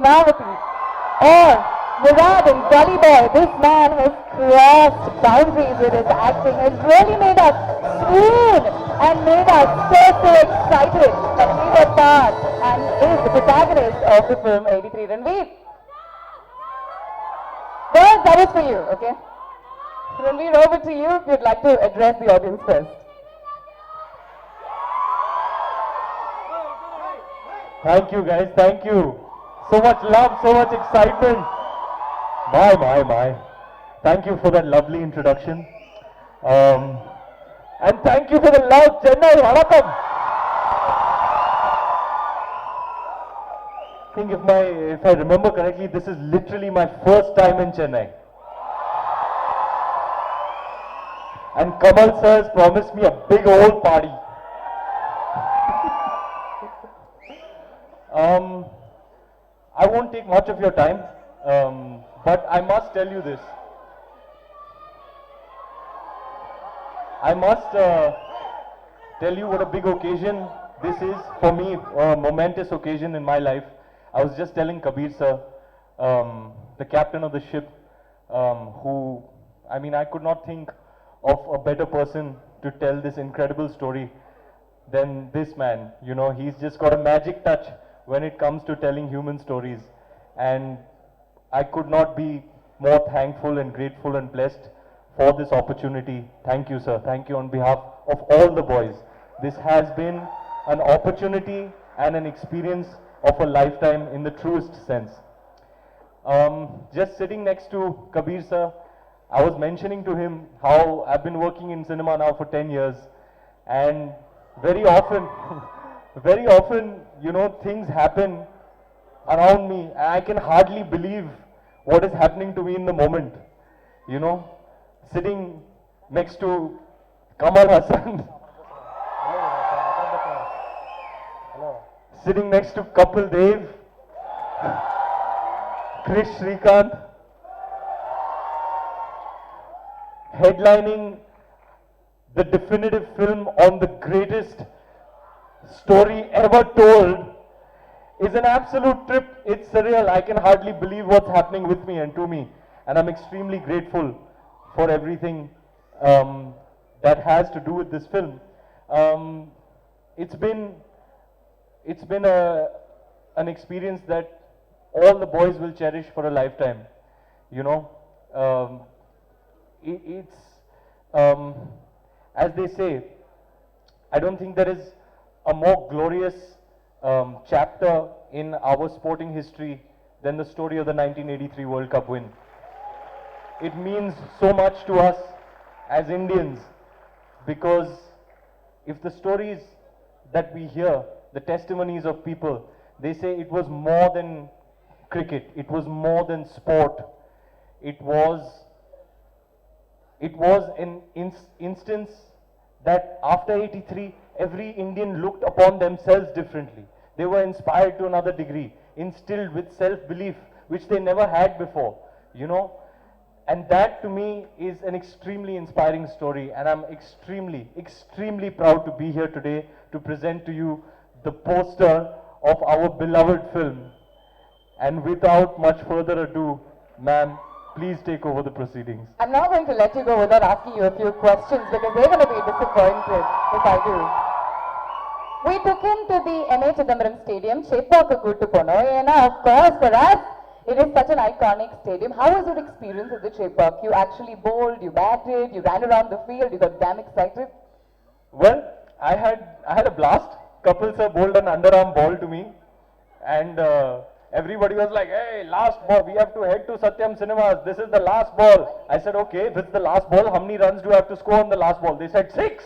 Padmavati, or Murad in Gully Boy. This man has crossed boundaries with his acting, has really made us swoon and made us so excited that he was part and is the protagonist of the film 83. Ranveer. Well, that is for you, okay? Ranveer, over to you if you'd like to address the audience first. Thank you guys, thank you. So much love, so much excitement. My. Thank you for that lovely introduction. And thank you for the love, Chennai, Vanakkam. I think if I remember correctly, this is literally my first time in Chennai. And Kamal sir has promised me a big old party. I won't take much of your time, but I must tell you this. I must tell you what a big occasion this is for me, a momentous occasion in my life. I was just telling Kabir sir, the captain of the ship, who, I mean, I could not think of a better person to tell this incredible story than this man. You know, he's just got a magic touch when it comes to telling human stories. And I could not be more thankful and grateful and blessed for this opportunity. Thank you, sir. Thank you on behalf of all the boys. This has been an opportunity and an experience of a lifetime in the truest sense. Just sitting next to Kabir sir, I was mentioning to him how I've been working in cinema now for 10 years, and very often, very often, you know, things happen around me and I can hardly believe what is happening to me in the moment. You know, sitting next to KamalHaasan, sitting next to Kapil Dev, Srikkanth, headlining the definitive film on the greatest story ever told is an absolute trip. It's surreal. I can hardly believe what's happening with me and to me. And I'm extremely grateful for everything that has to do with this film. It's been an experience that all the boys will cherish for a lifetime. You know, it's as they say, I don't think there is a more glorious chapter in our sporting history than the story of the 1983 World Cup win. It means so much to us as Indians, because if the stories that we hear, the testimonies of people, they say it was more than cricket, it was more than sport. It was an instance that after 83, every Indian looked upon themselves differently. They were inspired to another degree, instilled with self-belief, which they never had before, you know. And that to me is an extremely inspiring story, and I'm extremely, extremely proud to be here today to present to you the poster of our beloved film. And without much further ado, ma'am, please take over the proceedings. I'm not going to let you go without asking you a few questions because they're going to be disappointed if I do. We took him to the M.A. Chidambaram Stadium, Cheppaka Kuttu Pono, and of course for us, it is such an iconic stadium. How was your experience at the Cheppaka? You actually bowled, you batted, you ran around the field, you got damn excited? Well, I had a blast. Kapil sir bowled an underarm ball to me, and everybody was like, hey, last ball, we have to head to Satyam Cinemas, this is the last ball. I said, okay, if it's the last ball, how many runs do I have to score on the last ball? They said 6.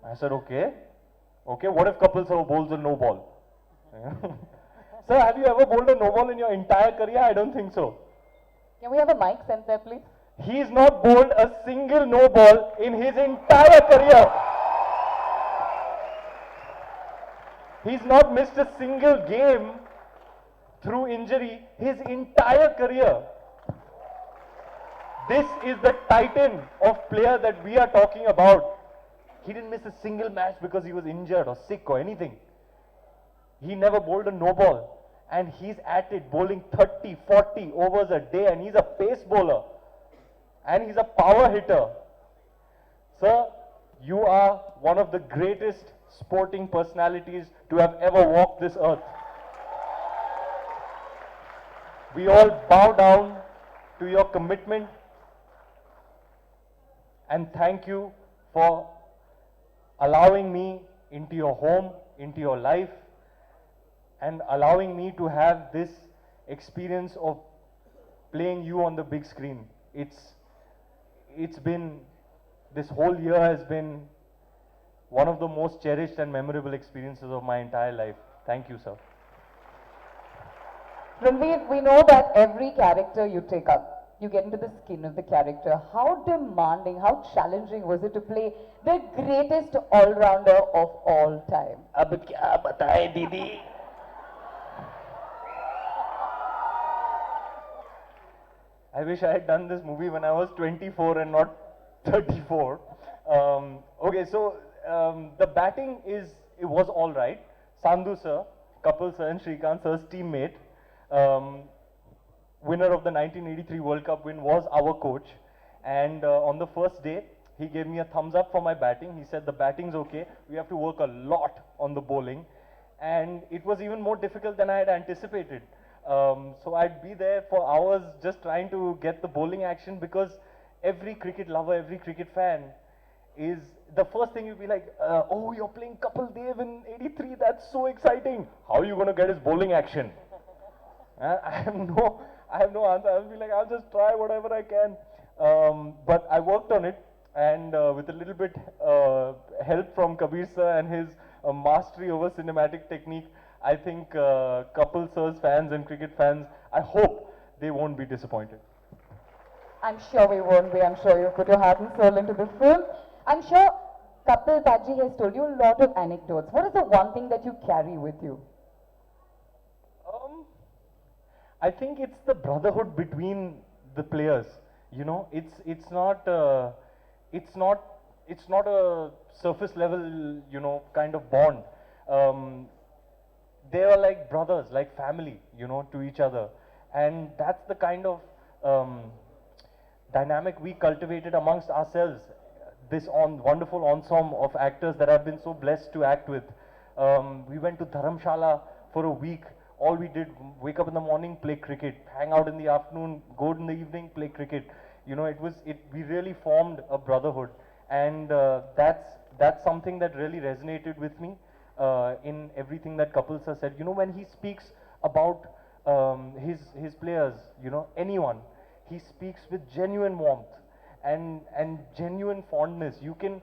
I said, okay, what if Kapil sir bowls a no ball? Sir, have you ever bowled a no ball in your entire career? I don't think so. Can we have a mic sent there, please? He's not bowled a single no ball in his entire career. He's not missed a single game through injury his entire career. This is the titan of player that we are talking about. He didn't miss a single match because he was injured or sick or anything. He never bowled a no ball. and he's at it, bowling 30, 40 overs a day, and he's a pace bowler, and he's a power hitter. Sir, you are one of the greatest sporting personalities to have ever walked this earth. We all bow down to your commitment, and thank you for allowing me into your home, into your life, and allowing me to have this experience of playing you on the big screen. It's been, this whole year has been one of the most cherished and memorable experiences of my entire life. Thank you, sir. Ranveer, we know that every character you take up, you get into the skin of the character. How demanding, how challenging was it to play the greatest all-rounder of all time? अब क्या बताएं दीदी? I wish I had done this movie when I was 24 and not 34. Okay, so the batting it was all right. Sandhu sir, Kapil sir and Srikkanth sir's teammate, winner of the 1983 World Cup win, was our coach. And on the first day, he gave me a thumbs up for my batting. He said the batting's okay. We have to work a lot on the bowling. And it was even more difficult than I had anticipated. So I'd be there for hours just trying to get the bowling action, because every cricket lover, every cricket fan is, the first thing you'll be like, oh, you're playing Kapil Dev in 83, that's so exciting. How are you going to get his bowling action? I have no answer. I'll be like, I'll just try whatever I can. But I worked on it, and with a little bit help from Kabir sir and his mastery over cinematic technique, I think Kapil sir's fans and cricket fans, I hope they won't be disappointed. I'm sure we won't be. I'm sure you put your heart and soul into the film. I'm sure Kapil Paji has told you a lot of anecdotes. What is the one thing that you carry with you? I think it's the brotherhood between the players. You know, it's not a surface level, you know, kind of bond. They are like brothers, like family, you know, to each other, and that's the kind of dynamic we cultivated amongst ourselves. This wonderful ensemble of actors that I've been so blessed to act with. We went to Dharamshala for a week. All we did, wake up in the morning, play cricket, hang out in the afternoon, go in the evening, play cricket. You know, we really formed a brotherhood, and that's something that really resonated with me in everything that Kapil sir said. You know, when he speaks about his players, you know, anyone, he speaks with genuine warmth and genuine fondness. You can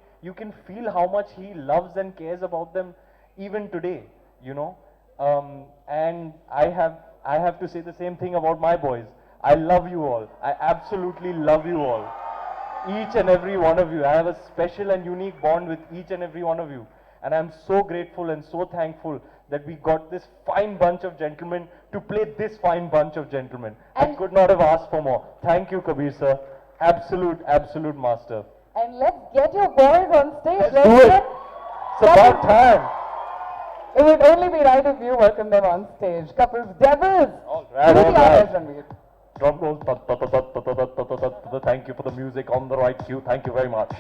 feel how much he loves and cares about them even today, you know. And I have to say the same thing about my boys. I love you all. I absolutely love you all. Each and every one of you. I have a special and unique bond with each and every one of you. And I'm so grateful and so thankful that we got this fine bunch of gentlemen to play this fine bunch of gentlemen. I could not have asked for more. Thank you, Kabir sir. Absolute master. And let's get your boys on stage. Let's do it. It's about time. It would only be right if you welcome them on stage. Kapil's Devils. All right, all right. right. Drum roll. Thank you for the music on the right cue. Thank you very much.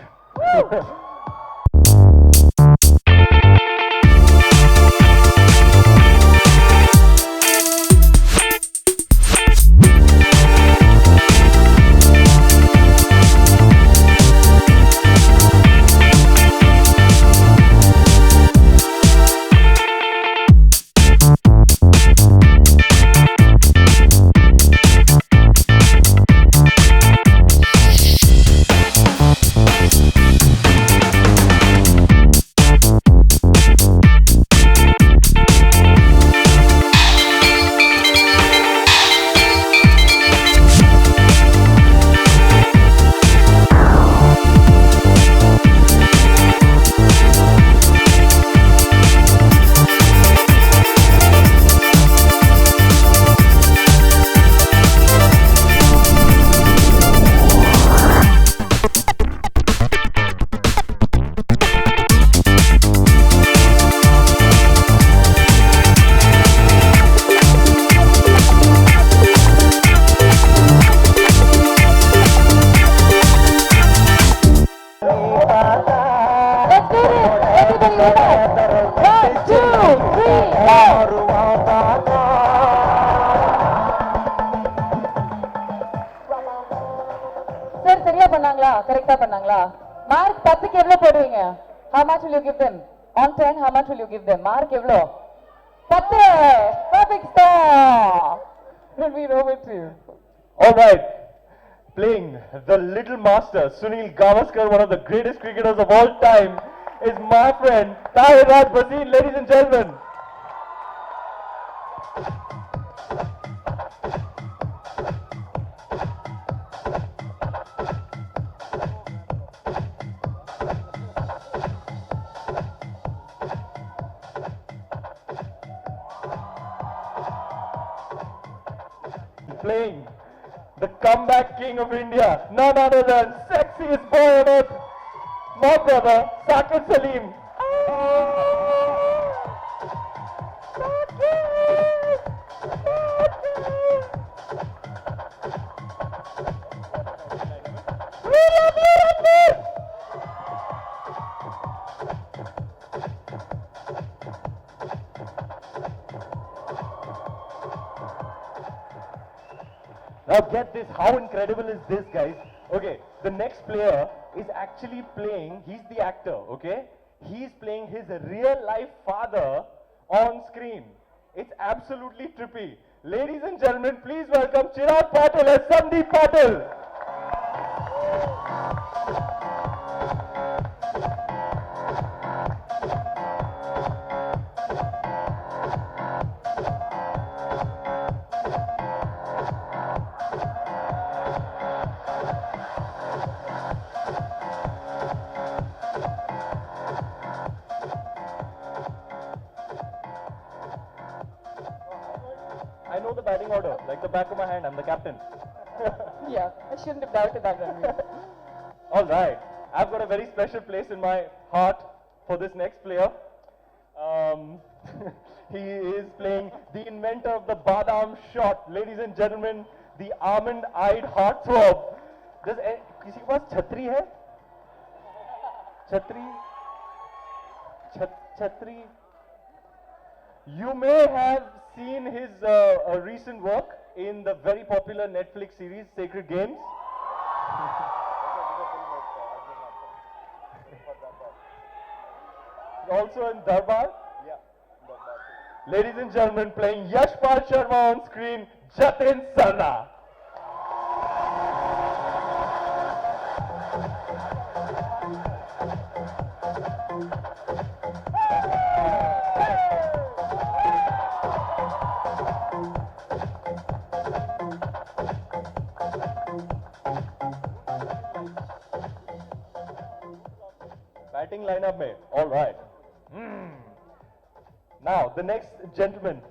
Mark 10க்கு எவ்வளவு போடுவீங்க? How much will you give them? On 10, how much will you give them? Mark எவ்வளவு? 10. Perfect score. Ranveer, over to you. All right. Playing the little master, Sunil Gavaskar, one of the greatest cricketers of all time, is my friend Tahir Bhasin, ladies and gentlemen. Playing the comeback king of India, none other than sexiest boy on earth, my brother Saqib Saleem. We love you, Ranveer. Now get this, how incredible is this, guys? Okay, the next player is actually playing, he's the actor, okay? He's playing his real life father on screen. It's absolutely trippy. Ladies and gentlemen, please welcome Chirag Patil as Sandeep Patil. I know the batting order, like the back of my hand. I'm the captain. Yeah, I shouldn't have doubted that, Ranveer. All right. I've got a very special place in my heart for this next player. He is playing the inventor of the Badam shot. Ladies and gentlemen, the almond-eyed heartthrob. किसी के पास छतरी है? छतरी? You may have seen his recent work in the very popular Netflix series Sacred Games. Also in Darbar. Ladies and gentlemen, playing Yashpal Sharma on screen, Jatin Sarna. Batting lineup mein. All right. Now, the next gentleman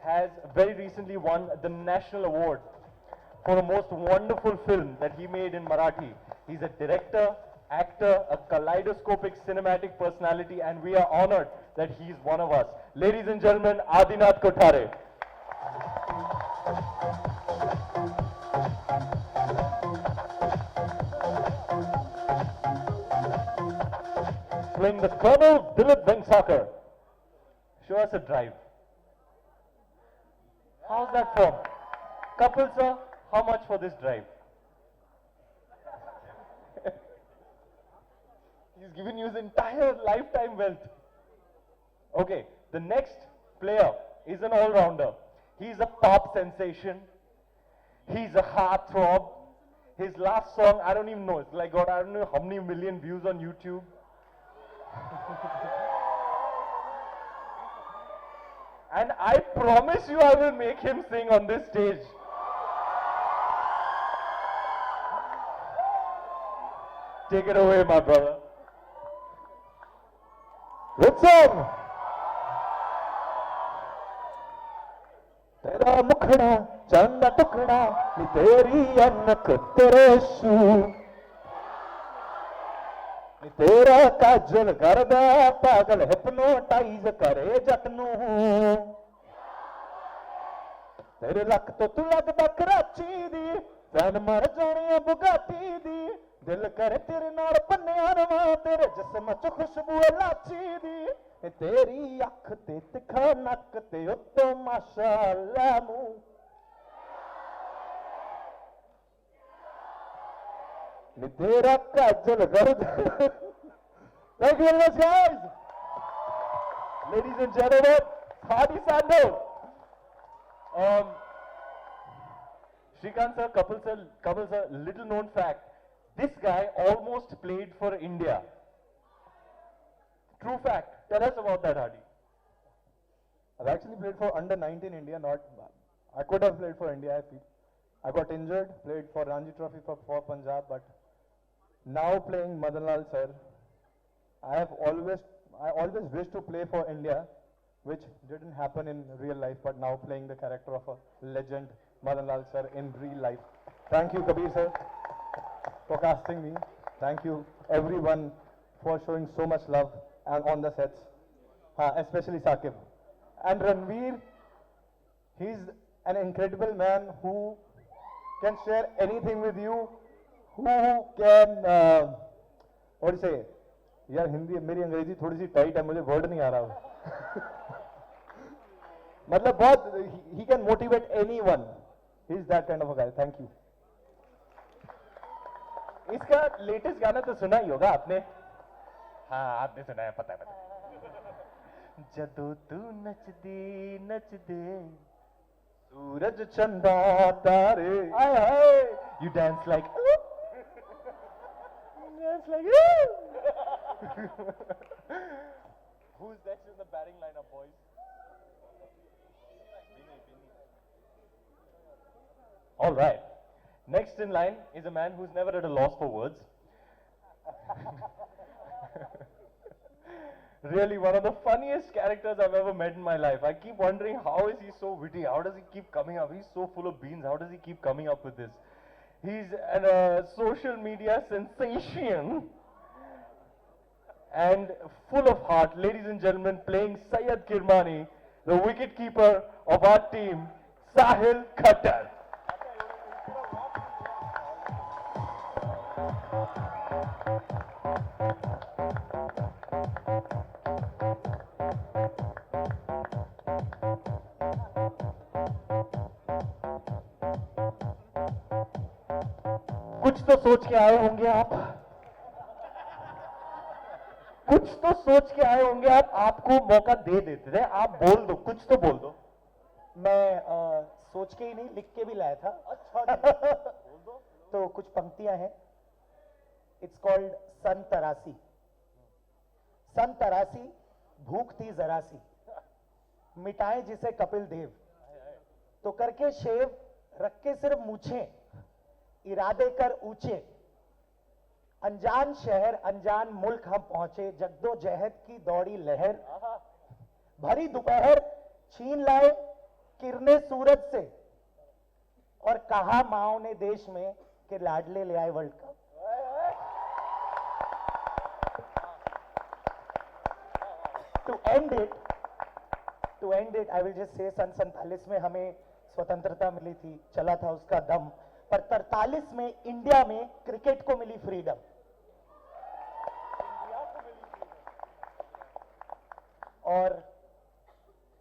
has very recently won the National Award for the most wonderful film that he made in Marathi. He's a director, actor, a kaleidoscopic cinematic personality, and we are honored that he's one of us. Ladies and gentlemen, Adinath Kothare. Playing the Colonel Dilip Vengsakar. Show us a drive. How's that form? Kapil sir, how much for this drive? He's given you his entire lifetime wealth. Okay, the next player is an all-rounder. He's a pop sensation. He's a heartthrob. His last song, I don't even know, it's like got I don't know how many million views on YouTube. And I promise you I will make him sing on this stage. Take it away, my brother. Good song. तेरा मुखड़ा चंद टुकड़ा नी तेरी अनक तेरे शू नी तेरा काजल करदा पागल hypnotise करे जतनू तेरे लक तो तू लगदा कराची दी फैन मर जाने बुगाटी दी दिल करे तेरे नाल पन्निया रवा तेरे जिस्म च खुशबू लाची दी तेरी अख ते तिखा नक ते उत्तो माशाअल्लाह मूंह Nidherakka Ajjal Garud. Thank you very much, guys. Ladies and gentlemen, Harrdy Sandhu. Srikkanth sir, Kapil sir, little known fact. This guy almost played for India. True fact. Tell us about that, Harrdy. I've actually played for under 19 India, not. I could have played for India, I feel. I got injured, played for Ranji Trophy for Punjab, but now playing Madan Lal sir, I always wished to play for India, which didn't happen in real life, but now playing the character of a legend, Madan Lal sir, in real life. Thank you, Kabir sir, for casting me. Thank you, everyone, for showing so much love and on the sets, especially Saqib. And Ranveer, he's an incredible man who can share anything with you, who can, what do you say? यार हिंदी मेरी अंग्रेजी थोड़ी सी tight है, मुझे word नहीं आ रहा मतलब बहुत he can motivate anyone. He's that kind of a guy. Thank you. इसका लेटेस्ट गाना तो सुना ही होगा आपने. हाँ, आपने सुना है, पता है. जदों तू नचदे सूरज चंदा तारे आए हाय, you dance like Who's next in the batting lineup, boys? All right. Next in line is a man who's never at a loss for words. Really, one of the funniest characters I've ever met in my life. I keep wondering, how is he so witty? How does he keep coming up? He's so full of beans. How does he keep coming up with this? He's a social media sensation and full of heart. Ladies and gentlemen, playing Syed Kirmani, the wicket keeper of our team, Sahil Khattar. कुछ तो सोच के आए होंगे आप, कुछ तो सोच के आए होंगे आप. आपको मौका दे देते थे, आप बोल दो, कुछ तो बोल दो. मैं सोच के ही नहीं, लिख के भी लाया था. अच्छा बोल दो. तो कुछ पंक्तियां हैं. इट्स कॉल्ड सन तरासी. सन तरासी, भूख थी जरा सी, मिटाए जिसे कपिल देव, तो करके शेव, रख के सिर्फ मूछें, इरादे कर ऊंचे, अनजान शहर अनजान मुल्क हम पहुंचे, जद्दोजहद की दौड़ी लहर, भरी दोपहर छीन लाए किरने सूरज से, और कहा माओ ने देश में कि लाडले ले आए world cup. To end it I will just say, सन 47 में हमें स्वतंत्रता मिली थी, चला था उसका दम, पर 43 में इंडिया में क्रिकेट को मिली फ्रीडम. और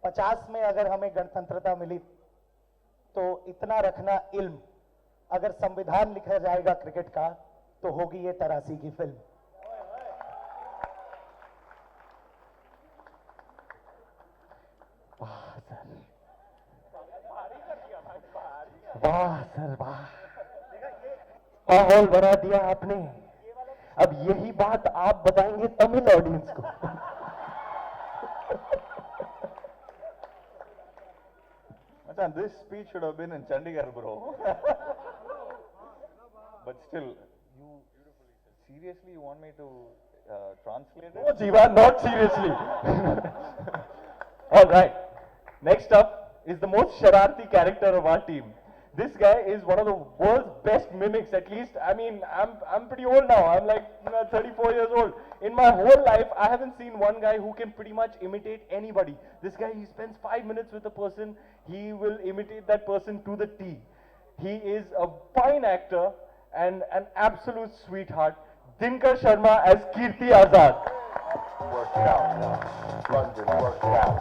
50 में अगर हमें गणतंत्रता मिली, तो इतना रखना इल्म, अगर संविधान लिखा जाएगा क्रिकेट का, तो होगी ये 83 की फिल्म. वाह सर वाह, माहौल बना दिया आपने. अब यही बात आप बताएंगे तमिल ऑडियंस को. Machan, this speech should have been in Chandigarh, bro. But still, you seriously you want me to translate it? No, Jiiva, not seriously. All right. Next up is the most shararti character of our team. This guy is one of the world's best mimics, at least. I mean, I'm pretty old now. I'm like 34 years old. In my whole life, I haven't seen one guy who can pretty much imitate anybody. This guy, he spends 5 minutes with a person, he will imitate that person to the T. He is a fine actor and an absolute sweetheart. Dinkar Sharma as Kirti Azad. Work it out. London, work it out.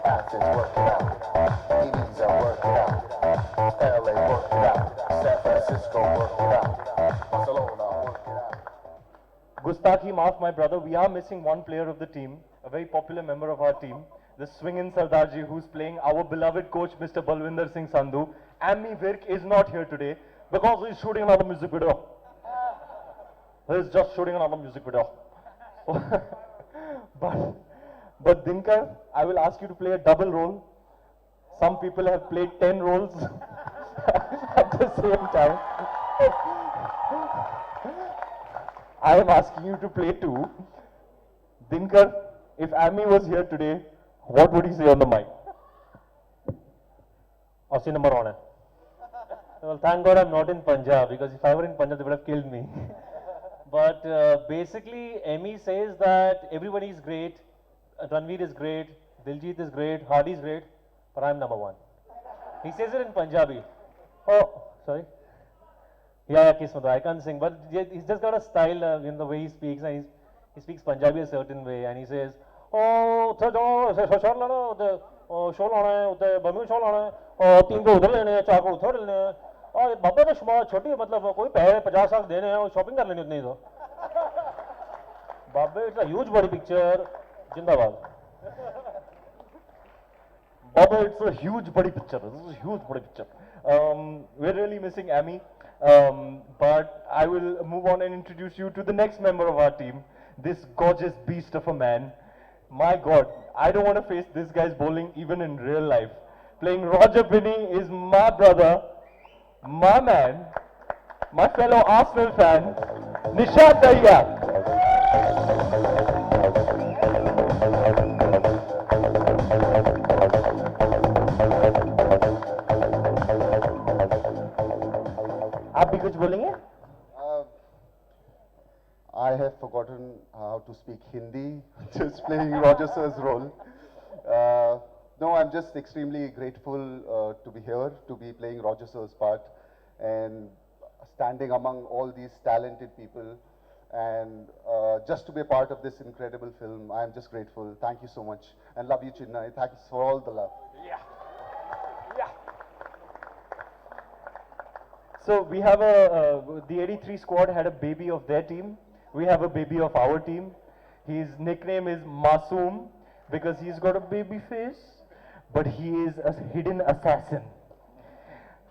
Athens, work it out. Ibiza, work it out. LA, work it out. San Francisco, work it out. Barcelona, Gustaki Maaf, my brother, we are missing one player of the team, a very popular member of our team, the swinging Sardarji, who's playing our beloved coach, Mr. Balwinder Singh Sandhu. Ammy Virk is not here today because he's shooting another music video. He's just shooting another music video. but Dinkar, I will ask you to play a double role. Some people have played 10 roles at the same time. I am asking you to play 2. Dinkar, if Ammy was here today, what would he say on the mic? Aussie number 1. Well, thank God I'm not in Punjab, because if I were in Punjab, they would have killed me. But basically, Emmy says that everybody is great, Ranveer is great, Diljit is great, Harrdy is great, but I'm number 1. He says it in Punjabi. Oh, sorry. Yeah, Kismat, I can't sing, but he's just got a style in the way he speaks, and he speaks Punjabi a certain way, and he says, oh, show lana hai, bami show lana hai, 3 ko udhar lene hai, 4 ko udhar lene hai, और बाबा तो छोटी मतलब कोई पैसे 50 लाख देने हैं और shopping कर लेनी उतनी तो बाबा इट्स अ ह्यूज बड़ी पिक्चर जिंदाबाद Baba, it's a huge body picture. This is a huge body picture. We're really missing Ammy, but I will move on and introduce you to the next member of our team, this gorgeous beast of a man. My God, I don't want to face this guy's bowling even in real life. Playing Roger Binney is my brother, my man, my fellow Arsenal fan, Nishant Dahiya. आप भी कुछ बोलेंगे? I have forgotten how to speak Hindi, just playing Roger Sir's role. No, I'm just extremely grateful to be here, to be playing Roger Sir's part and standing among all these talented people and just to be a part of this incredible film. I'm just grateful. Thank you so much and love you, Chennai. Thanks for all the love. So we have the 83 squad had a baby of their team. We have a baby of our team. His nickname is Masoom because he's got a baby face, but he is a hidden assassin.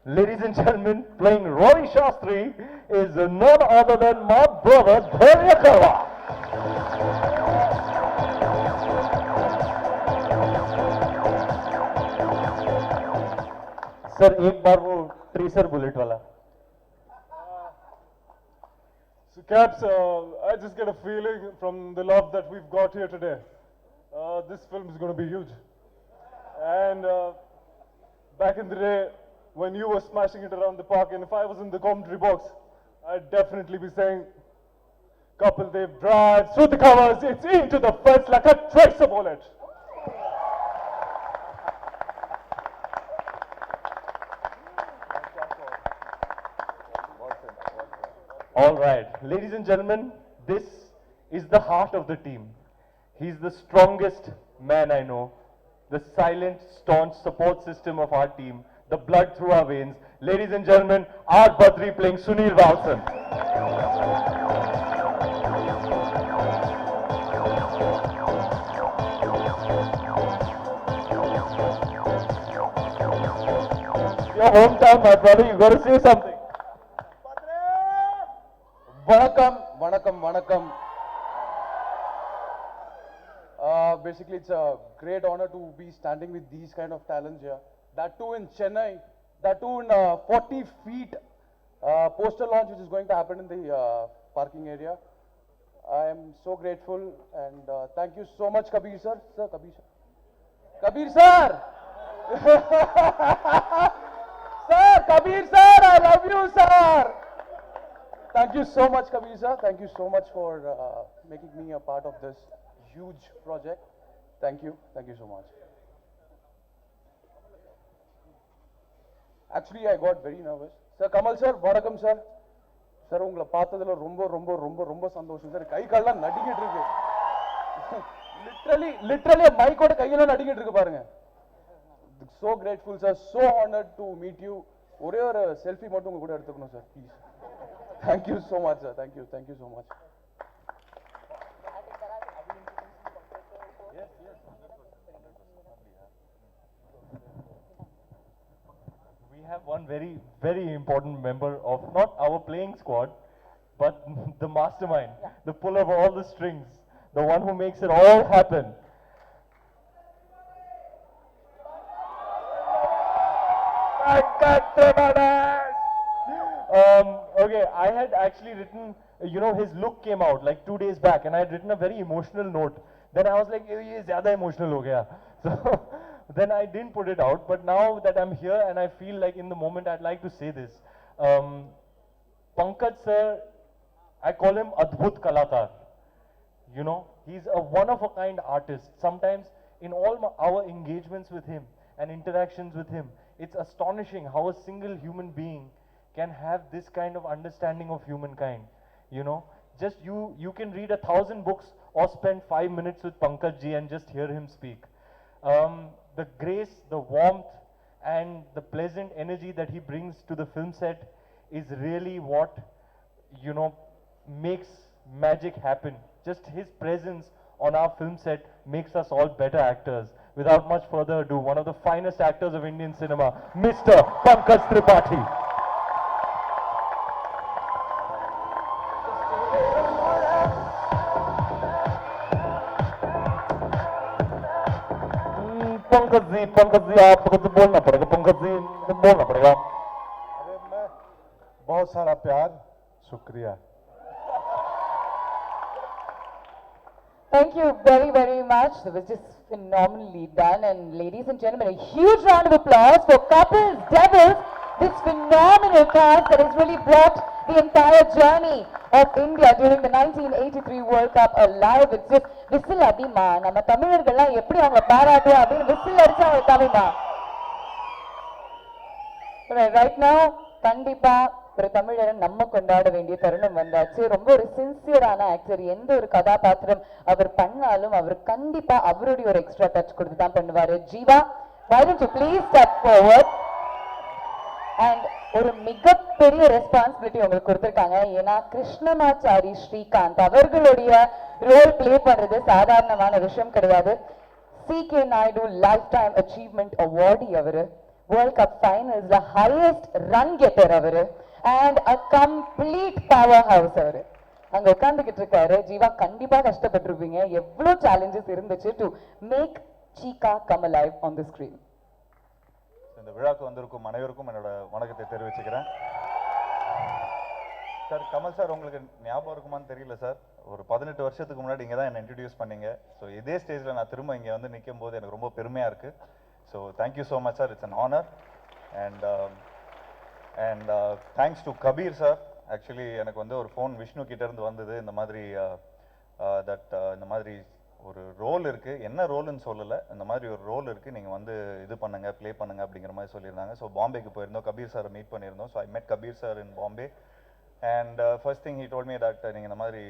Ladies and gentlemen, playing Rory Shastri is none other than my brother, Dhairya Karwa. Sir, एक बार वो tracer bullet वाला. So Caps, I just get a feeling from the love that we've got here today. This film is going to be huge. And back in the day, when you were smashing it around the park, and if I was in the commentary box, I'd definitely be saying, Kapil, they've drive through the covers, it's into the fence like a tracer bullet. All right, ladies and gentlemen, this is the heart of the team. He's the strongest man I know, the silent, staunch support system of our team, the blood through our veins. Ladies and gentlemen, our Badri playing Sunil Valsan. Your hometown, my brother, you got to say something. Vanakkam, vanakkam, vanakkam. Basically, it's a great honor to be standing with these kind of talents here. That too in Chennai, that too in 40 feet poster launch which is going to happen in the parking area. I am so grateful and thank you so much, Kabir sir. Sir, Kabir sir. Kabir sir! Sir, Kabir sir, I love you, sir! Thank you so much, Kabir sir. Thank you so much for making me a part of this huge project. Thank you. Thank you so much. Actually, I got very nervous. Sir, Kamal sir, vanakkam sir. Sir, உங்களை பார்த்ததுல ரொம்ப ரொம்ப ரொம்ப ரொம்ப சந்தோஷம் sir. கை கால்லாம் நடுங்கிட்டு இருக்கு. Literally மைக்கோட கையெல்லாம் நடுங்கிட்டு இருக்கு பாருங்க. So grateful sir, so honored to meet you. ஒரே ஒரு செல்ஃபி மட்டும் உங்க கூட எடுத்துக்கணும் sir, please. Thank you so much, sir. Thank you so much. one very important member of not our playing squad, but the mastermind, the puller of all the strings, the one who makes it all happen. Okay, I had actually written, you know, his look came out like 2 days back, and I had written a very emotional note. Then I was like, ye zyada emotional ho gaya. So then I didn't put it out, but now that I'm here and I feel like in the moment I'd like to say this. Pankaj sir, I call him Adbhut Kalakar. You know, he's a one-of-a-kind artist. Sometimes in all our engagements with him and interactions with him, it's astonishing how a single human being can have this kind of understanding of humankind. You know, just you can read 1,000 books or spend 5 minutes with Pankaj ji and just hear him speak. The grace, the warmth, and the pleasant energy that he brings to the film set is really what, you know, makes magic happen. Just his presence on our film set makes us all better actors. Without much further ado, one of the finest actors of Indian cinema, Mr. Pankaj Tripathi. Pankaj ji आपको तो बोलना पड़ेगा, पंकज जी बोलना पड़ेगा। अरे मैं बहुत सारा प्यार, शुक्रिया। Thank you very much. That was just phenomenally done. And ladies and gentlemen, a huge round of applause for Kapil's Devils, this phenomenal cast that has really brought the entire journey of India during the 1983 World Cup alive. It's just whistle adima. நம்ம தமிழர்கள்லாம் எப்படி அவங்க பாராட்டுவோம் அப்படின்னு whistle அடிச்சா அவங்க தமிழா. Right now, கண்டிப்பா ஒரு தமிழரை நம்ம கொண்டாட வேண்டிய தருணம் வந்தாச்சு. ரொம்ப ஒரு சின்சியரான ஆக்டர். எந்த ஒரு கதாபாத்திரம் அவர் பண்ணாலும் அவர் கண்டிப்பா அவருடைய ஒரு எக்ஸ்ட்ரா டச் கொடுத்து தான் பண்ணுவாரு. Jeeva, why don't you please step forward? And ஒரு மிகப்பெரிய ரெஸ்பான்சிபிலிட்டி உங்களுக்கு கொடுத்திருக்காங்க. ஏன்னா கிருஷ்ணமாச்சாரி ஸ்ரீகாந்த் அவர்களுடைய ரோல் பிளே பண்றது சாதாரணமான விஷயம் கிடையாது. CK Naidu lifetime achievement awardee அவரு. வேர்ல்ட் கப் ஃபைனல்ஸ்ல ஹையஸ்ட் ரன் கெட்டர் அவரு. And a complete powerhouse அவரு. அங்க உட்கார்ந்துகிட்டு இருக்காரு. ஜீவா, கண்டிப்பா கஷ்டப்பட்டிருப்பீங்க. எவ்வளவு சேலஞ்சஸ் இருந்துச்சு to make Chika come alive on the screen. இந்த விழாக்கு வந்திருக்கும் அனைவருக்கும் என்னோட வணக்கத்தை தெரிவிச்சுக்கிறேன். சார், கமல் சார் உங்களுக்கு ஞாபகம் இருக்குமான்னு தெரியல சார். ஒரு 18 வருஷத்துக்கு முன்னாடி இங்கே தான் என்னை இன்ட்ரடியூஸ் பண்ணீங்க. ஸோ இதே ஸ்டேஜில் நான் திரும்ப இங்கே வந்து நிற்கும் போது எனக்கு ரொம்ப பெருமையாக இருக்குது. So thank you so much sir, it's an honour. And thanks to Kabir sir. Actually எனக்கு வந்து ஒரு ஃபோன் விஷ்ணு கிட்டேருந்து வந்தது. இந்த மாதிரி இந்த மாதிரி ஒரு ரோல் இருக்குது, என்ன ரோல்னு சொல்லலை, இந்த மாதிரி ஒரு ரோல் இருக்குது, நீங்கள் வந்து இது பண்ணுங்க, ப்ளே பண்ணுங்க அப்படிங்கிற மாதிரி சொல்லியிருந்தாங்க. ஸோ பாம்பேக்கு போயிருந்தோம், கபீர் சாரை மீட் பண்ணியிருந்தோம். ஸோ ஐ மெட் Kabir sir in Bombay. And first thing he told me that நீங்கள் இந்த மாதிரி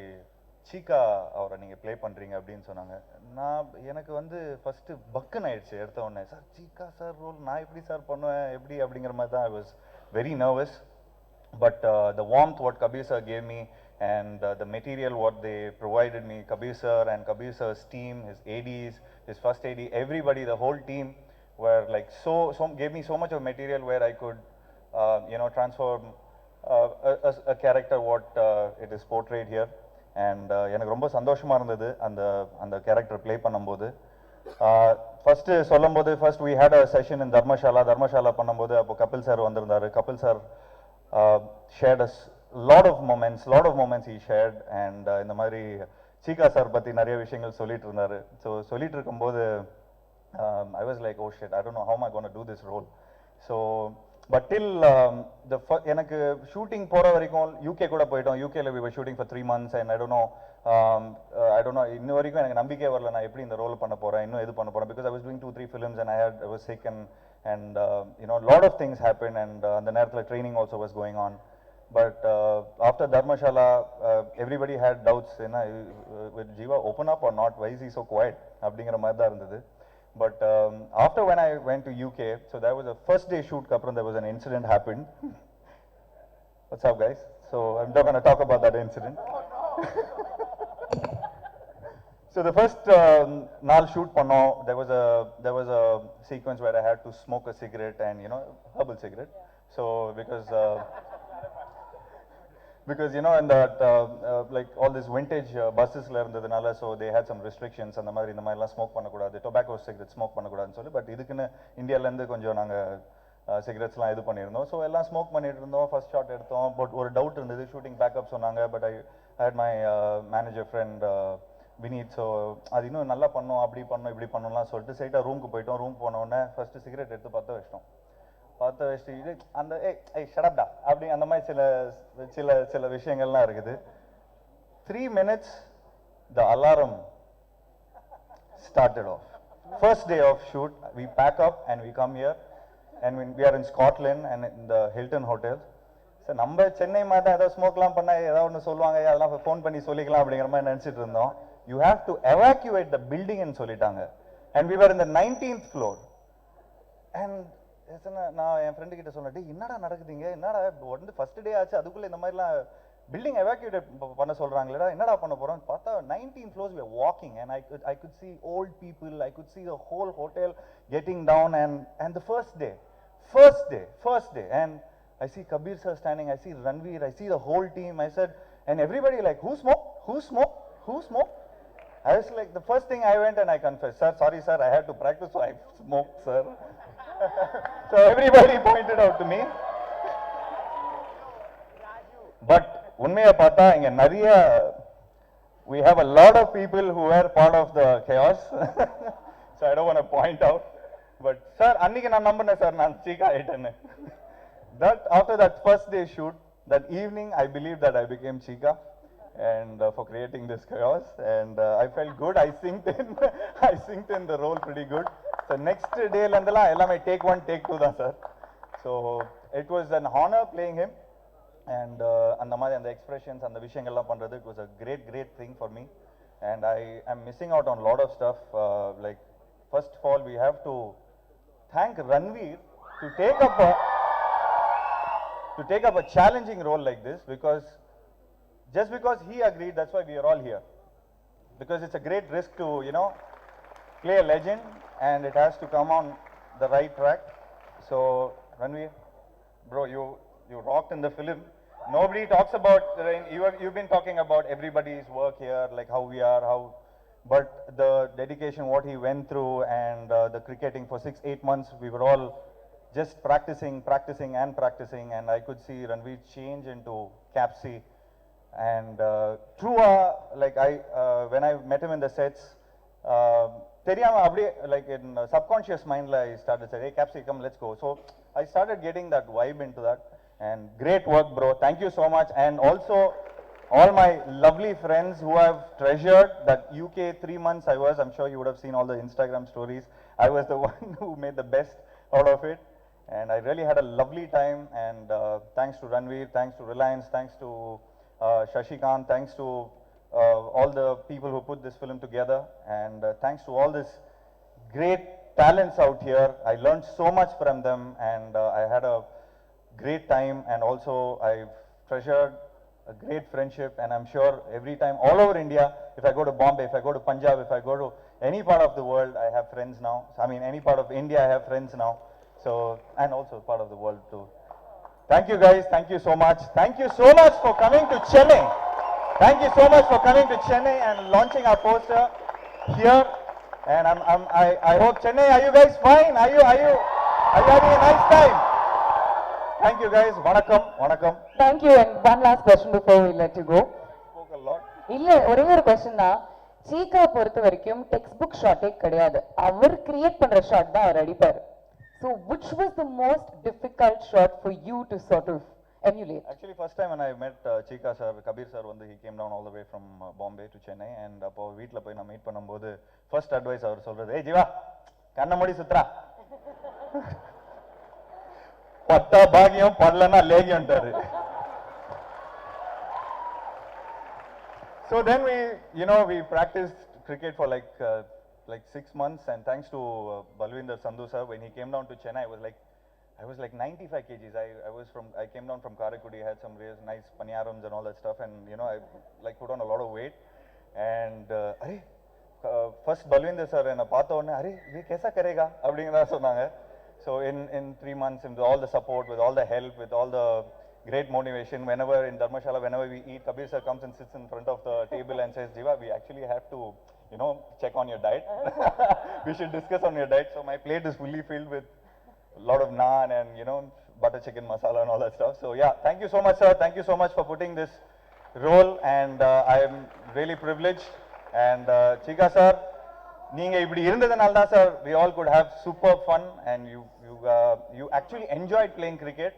சீக்கா அவரை நீங்கள் ப்ளே பண்ணுறீங்க அப்படின்னு சொன்னாங்க. எனக்கு வந்து ஃபஸ்ட்டு பக்குன்னு ஆயிடுச்சு எடுத்த உடனே. சார் சீக்கா சார் ரோல் நான் எப்படி சார் பண்ணுவேன், எப்படி அப்படிங்கிற மாதிரி தான் I was very nervous. But the warmth what Kabir sir gave me and the material what they provided me, Kabir sir and Kabir sir's team, his ADs, his first AD, everybody, the whole team were like so gave me so much of material where I could transform a character what it is portrayed here. And எனக்கு ரொம்ப சந்தோஷமா இருந்தது அந்த character play பண்ணும்போது. First சொல்லும்போது first we had a session in Dharamshala பண்ணும்போது அப்போ Kapil sir வந்திருந்தாரு. Kapil sir shared a lot of moments he shared. And இந்த மாதிரி சீகா சார் பற்றி நிறைய விஷயங்கள் சொல்லிட்டு இருந்தாரு. ஸோ சொல்லிட்டு இருக்கும்போது I was like, oh shit, I don't know how am I going to do this role. So but till எனக்கு ஷூட்டிங் போகிற வரைக்கும் யூகே கூட போயிட்டோம். யூகேல we were shooting for 3 months and I don't know இன்ன வரைக்கும் எனக்கு நம்பிக்கை வரல நான் எப்படி இந்த ரோல் பண்ண போகிறேன், இன்னும் எது பண்ண போகிறேன். because I was doing 2-3 films and I was sick and a lot of things happened. And அந்த நேரத்தில் training also was going on. But after Dharmashala, everybody had doubts, will Jiiva open up or not, why is he so quiet அப்படிங்கிற மாதிரி தான் இருந்தது. But after when I went to UK, so that was a first day shoot kapran, there was an incident happened. What's up guys? So I'm not going to talk about that incident. So the first naal shoot panno, there was a sequence where I had to smoke a cigarette and herbal cigarette. So because you know in that like all this vintage buses la irundadunala, so they had some restrictions and the mari la smoke pannakoodadhu, tobacco cigarettes smoke pannakoodadhu solli, but idukku India la irundhu konjam naanga cigarettes la idu pannirundhom. So ella smoke pannittu irundhom, first shot edthom, but or doubt irundhudu, shooting backup sonanga, but I had my manager friend Vineet, so adu innu nalla pannom appdi pannom ipdi pannumla solittu straight room ku poitom. Room pona odane first cigarette eduthu patta vechtom. பார்த்து வச்சுட்டு இது அந்த ஏய் ஷடப்டா அப்படி அந்த மாதிரி சில விஷயங்கள்லாம் இருக்குது. 3 minutes the alarm started off. First day of shoot, we pack up and we come here, and we are in Scotland and in the Hilton hotel. So நம்ம சென்னை மாதிரி தான் ஏதாவது ஸ்மோக்லாம் பண்ணா ஏதாவது ஒன்று சொல்லுவாங்க, அதெல்லாம் ஃபோன் பண்ணி சொல்லிக்கலாம் அப்படிங்கிற மாதிரி நினச்சிட்டு இருந்தோம். You have to evacuate the building ன்னு சொல்லிட்டாங்க. And we were in the 19th floor. And நான் என் ஃப்ரெண்டு கிட்ட சொன்னேன், என்னடா நடக்குதுங்க, என்னடா வந்து ஃபர்ஸ்ட் டே ஆச்சு அதுக்குள்ள இந்த மாதிரிலாம் பில்டிங் எவாக்யூட் பண்ண சொல்றாங்களேடா, என்னடா பண்ண போறோம் பார்த்தா 19 floors we were walking, and I could see old people, I could see the whole hotel getting down, and the first day and I see Kabir sir standing, I see Ranveer, I see the whole team. I said, and everybody like, who smoke? I was like, the first thing I went and I confessed, sir, sorry sir, I had to practice, so I smoked, sir. So everybody pointed out to me. But unmaiya paatha inga nariya we have a lot of people who were part of the chaos. So I don't want to point out, but sir anniki na nambana sir nan cheeka aitene. That after that first day shoot, that evening I believe that I became Chika, and for creating this chaos, and I felt good. I synced in the role pretty good. So next day landala ellame take 1 take 2 da sir. So it was an honor playing him, and அந்த மாதிரி அந்த expressions அந்த விஷயங்கள்லாம் பண்றது, it was a great thing for me, and I am missing out on a lot of stuff. Like first of all we have to thank Ranveer to take up a challenging role like this, because just because he agreed, that's why we are all here, because it's a great risk to, you know, play a legend, and it has to come on the right track. So Ranveer, bro, you rocked in the film. Nobody talks about, you've been talking about everybody's work here, like how we are, but the dedication, what he went through, and the cricketing for 6-8 months, we were all just practicing, and I could see Ranveer change into Capsy. And through like when I met him in the sets, தெரியாம அப்படியே like in subconscious mind la I started saying, hey Capsy, come, let's go. So I started getting that vibe into that, and great work, bro, thank you so much. And also all my lovely friends who have treasured that UK 3 months I'm sure you would have seen all the Instagram stories. I was the one who made the best out of it, and I really had a lovely time. And thanks to Ranveer, thanks to Reliance, thanks to Shashikanth, thanks to all the people who put this film together, and thanks to all this great talents out here. I learned so much from them, and I had a great time, and also I've treasured a great friendship, and I'm sure every time all over India, if I go to Bombay, if I go to Punjab, if I go to any part of the world, I have friends now. I mean, any part of India, I have friends now. So, and also part of the world too. Thank you guys, thank you so much. Thank you so much for coming to Chennai. Thank you so much for coming to Chennai and launching our poster here. And I hope Chennai, are you guys fine? Are you having a nice time? Thank you guys. Vanakkam. Thank you. And one last question before we let you go. Spoke a lot. இல்ல ஒரே ஒரு question தான். சீக்கா பொறுத்த வரைக்கும் text book ஷாட்டே கிடையாது, அவர் create பண்ற shot தான் அவர் அடிப்பார். So which was the most difficult shot for you to sort of emulate? Actually, first time when I met Chika sir, Kabir sir, he came down all the way from Bombay to Chennai, and appo veetla poi na meet பண்ணும்போது first advice அவர் சொல்றது, hey Jiiva, kanna mudi sutra, patta bhagyam padlana legiyontaru. So then we practiced cricket for like 6 months, and thanks to Balwinder Sandhu sir, when he came down to Chennai, I was like 95 kgs. I came down from Karaikudi, had some real nice paniyarams and all that stuff, and I like put on a lot of weight. And first Balwinder sir enna paatha odane, "Arey, ye kaisa karega?" அப்படிங்கறத சொன்னாங்க. So in 3 months, with all the support, with all the help, with all the great motivation, whenever in Dharmashala, whenever we eat, Kabir sir comes and sits in front of the table and says, Jiiva, we actually have to, you know, check on your diet. We should discuss on your diet. So my plate is fully filled with a lot of naan and, you know, butter chicken masala and all that stuff. So yeah, thank you so much, sir. Thank you so much for putting this role, and I am really privileged. And Chika sir, நீங்க இப்படி இருந்ததனால தான் sir we all could have super fun, and you actually enjoyed playing cricket.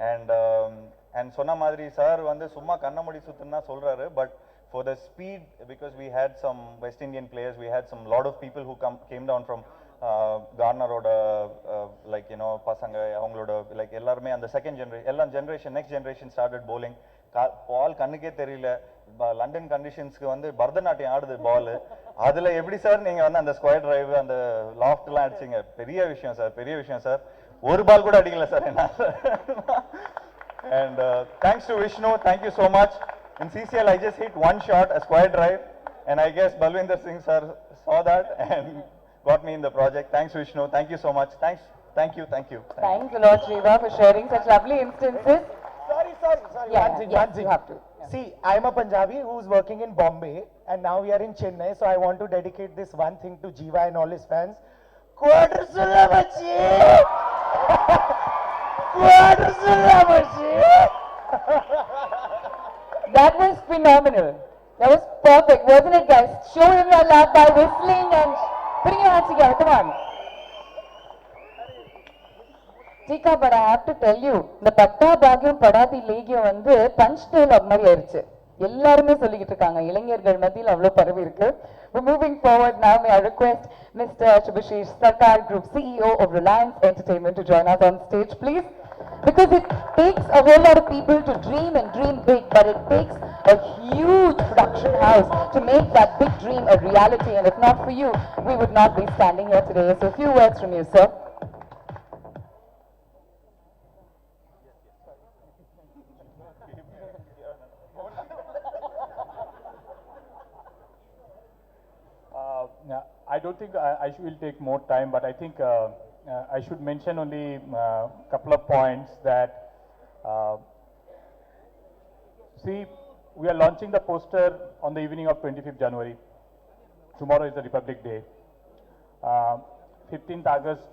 And சொன்ன மாதிரி sir வந்து சும்மா கண்ண மூடி சுத்துனா சொல்றாரு, but for the speed, because we had some West Indian players, we had some lot of people who came down from Garneroட like, you know, பசங்க அவங்களோட like எல்லாரும் அந்த செகண்ட் ஜெனரேஷன் எல்லா generation next generation started bowling. பால் கண்ணுக்கே தெரியல, London கண்டிஷன்ஸ்க்கு வந்து பரதநாட்டியம் ஆடுது பால். அதுல எப்படி சார் நீங்க வந்து அந்த ஸ்கொயர் டிரைவ் அந்த லாஃப்ட் எல்லாம் அடிச்சீங்க? பெரிய விஷயம் சார், பெரிய விஷயம் சார். ஒரு பால் கூட அடிக்கல சார் என்ன. And thanks to Vishnu, thank you so much. In CCL I just hit one shot, a square drive, and I guess Balwinder Singh sir saw that and got me in the project. Thanks Vishnu, thank you so much. Thanks, thank you. Thanks a lot, Jiiva, for sharing such lovely instances. Sorry. Yeah, One thing. you have to. Yeah. See, I'm a Punjabi who's working in Bombay, and now we are in Chennai, so I want to dedicate this one thing to Jiiva and all his fans. Quadrusula bachi! Quadrusula bachi! That was phenomenal. That was perfect, wasn't it, guys? Show him your love by whistling and putting your hands together. Come on. Chika, but I have to tell you, the பட்டா பாகியம் படாதி லேகியம் வந்து punch dialogue மாதிரி ஆயிருச்சு. எல்லாருமே சொல்லிக்கிட்டு இருக்காங்க, இளைஞர்கள் மத்தியில் அவ்வளவு பரவி இருக்கு. We're moving forward now. May I request Mr. Shubhashish Sarkar, Group CEO of Reliance Entertainment, to join us on stage, please. Because it takes a whole lot of people to dream and dream big, but it takes a huge production house to make that big dream a reality. And if not for you, we would not be standing here today. So a few words from you, sir. I don't think I will take more time, but I think I should mention only a couple of points that, see, we are launching the poster on the evening of 25th January. Tomorrow is the Republic Day. 15th August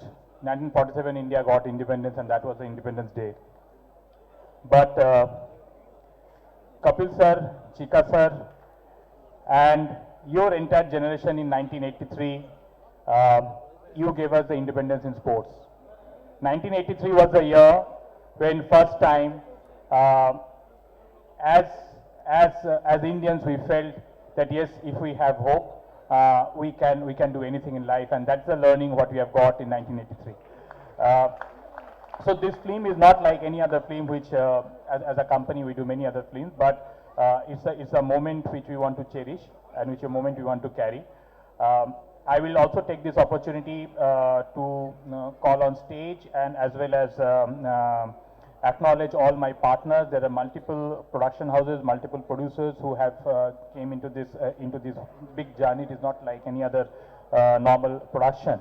1947, India got independence, and that was the Independence Day. But Kapil sir, Chika sir, and your entire generation in 1983, you gave us the independence in sports. 1983 was the year when first time, as Indians, we felt that yes, if we have hope, we can do anything in life, and that's the learning what we have got in 1983. So this film is not like any other film which, as a company, we do many other films, but it's a moment which we want to cherish and which a moment we want to carry. I will also take this opportunity to call on stage and as well as acknowledge all my partners. There are multiple production houses, multiple producers who have came into this big journey. It is not like any other normal production.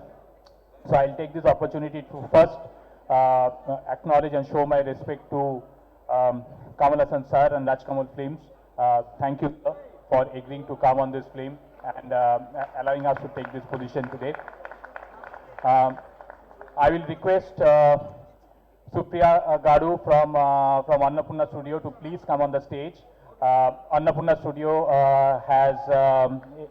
So I'll take this opportunity to first acknowledge and show my respect to KamalHaasan sir and Rajkamal Films. Thank you, sir, for agreeing to come on this film and allowing us to take this position today. I will request Supriya Gadu from Annapurna Studio to please come on the stage. Annapurna Studio has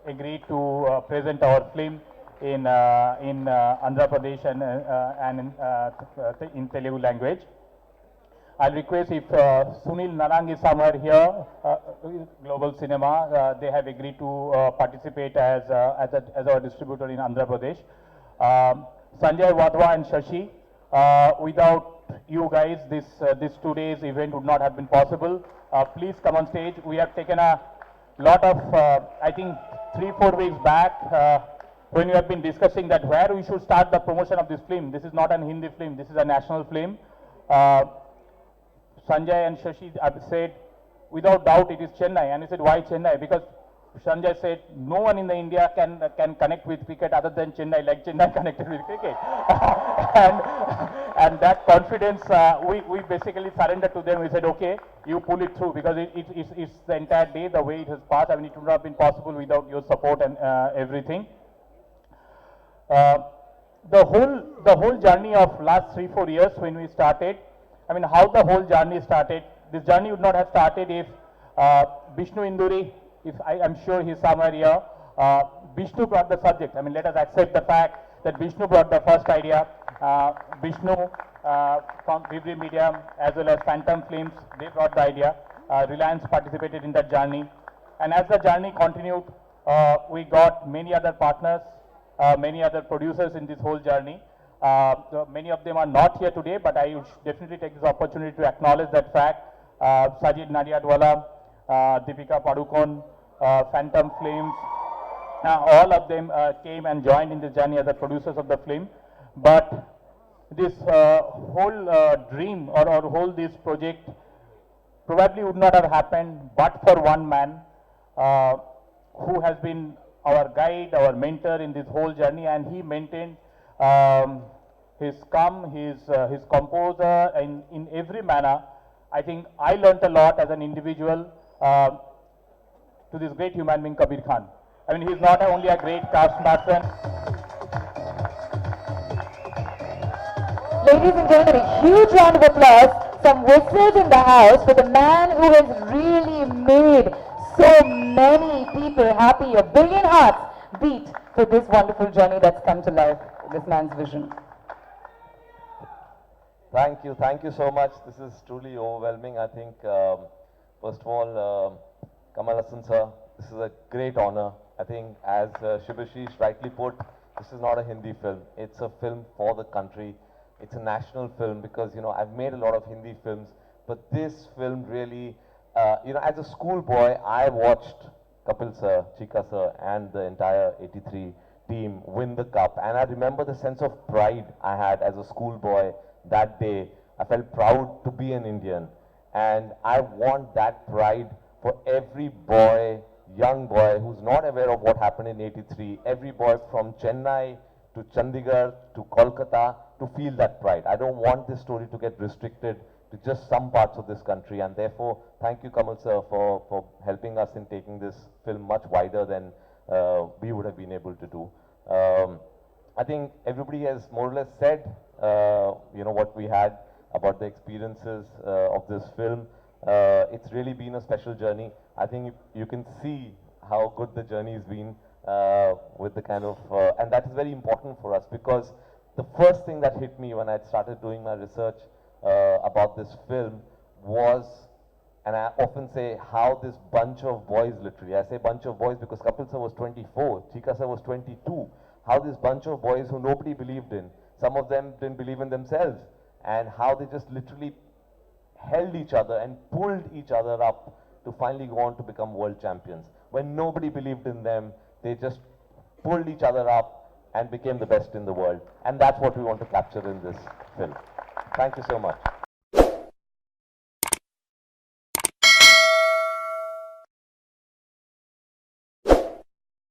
agreed to present our film in Andhra Pradesh and in Telugu language. I'll request if Sunil Narang is somewhere here, Global Cinema, they have agreed to participate as our distributor in Andhra Pradesh. Sanjay Wadhwa and Shashi, without you guys, this today's event would not have been possible. Please come on stage. We have taken a lot of, I think 3-4 weeks back, when we have been discussing that where we should start the promotion of this film. This is not an Hindi film, this is a national film. Sanjay and Shashi have said, without doubt, it is Chennai. And he said, why Chennai? Because Sanjay said, no one in the India can connect with cricket other than Chennai, like Chennai connected with cricket. and that confidence, we basically surrendered to them. We said, okay, you pull it through, because it's the entire day, the way it has passed. I mean, it would not have been possible without your support and everything. The whole journey of last 3-4 years when we started, I mean, how the whole journey started. This journey would not have started if Vishnu Induri, if I'm sure he's somewhere here, Vishnu brought the subject. I mean, let us accept the fact that Vishnu brought the first idea. Vishnu from Vivri Media as well as Phantom Films, they brought the idea. Reliance participated in that journey. And as the journey continued, we got many other partners, many other producers in this whole journey. So many of them are not here today, but I would definitely take this opportunity to acknowledge that fact. Sajid Nadiadwala, Deepika Padukone, Phantom Films, all of them came and joined in the journey as the producers of the film. But this whole dream or whole this project probably would not have happened but for one man who has been our guide, our mentor in this whole journey, and he maintained his calm, his composure in every manner. I think I learnt a lot as an individual to this great human being, Kabir Khan. I mean, he's not only a great craftsman. Ladies and gentlemen, a huge round of applause. Some whistles in the house for the man who has really made so many people happy. A billion hearts beat for this wonderful journey that's come to life, this man's vision. Thank you so much. This is truly overwhelming. I think, first of all, KamalHaasan sir, this is a great honor. I think, as Shubhashish rightly put, this is not a Hindi film. It's a film for the country. It's a national film because, you know, I've made a lot of Hindi films, but this film really, you know, as a schoolboy, I watched Kapil sir, Chika sir, and the entire 83 team win the cup. And I remember the sense of pride I had as a schoolboy that day. I felt proud to be an Indian. And I want that pride for every boy, young boy who's not aware of what happened in 83, every boy from Chennai to Chandigarh to Kolkata to feel that pride. I don't want this story to get restricted to just some parts of this country, and therefore, thank you, Kamal sir, for helping us in taking this film much wider than we would have been able to do. I think everybody has more or less said, you know, what we had about the experiences of this film. It's really been a special journey. I think you can see how good the journey has been with the kind of, and that is very important for us, because the first thing that hit me when I started doing my research about this film was, and I often say how this bunch of boys, literally, I say bunch of boys because Kapil sir was 24, Chika sir was 22, how this bunch of boys who nobody believed in, some of them didn't believe in themselves, and how they just literally held each other and pulled each other up to finally go on to become world champions. When nobody believed in them, they just pulled each other up and became the best in the world. And that's what we want to capture in this film. Thank you so much.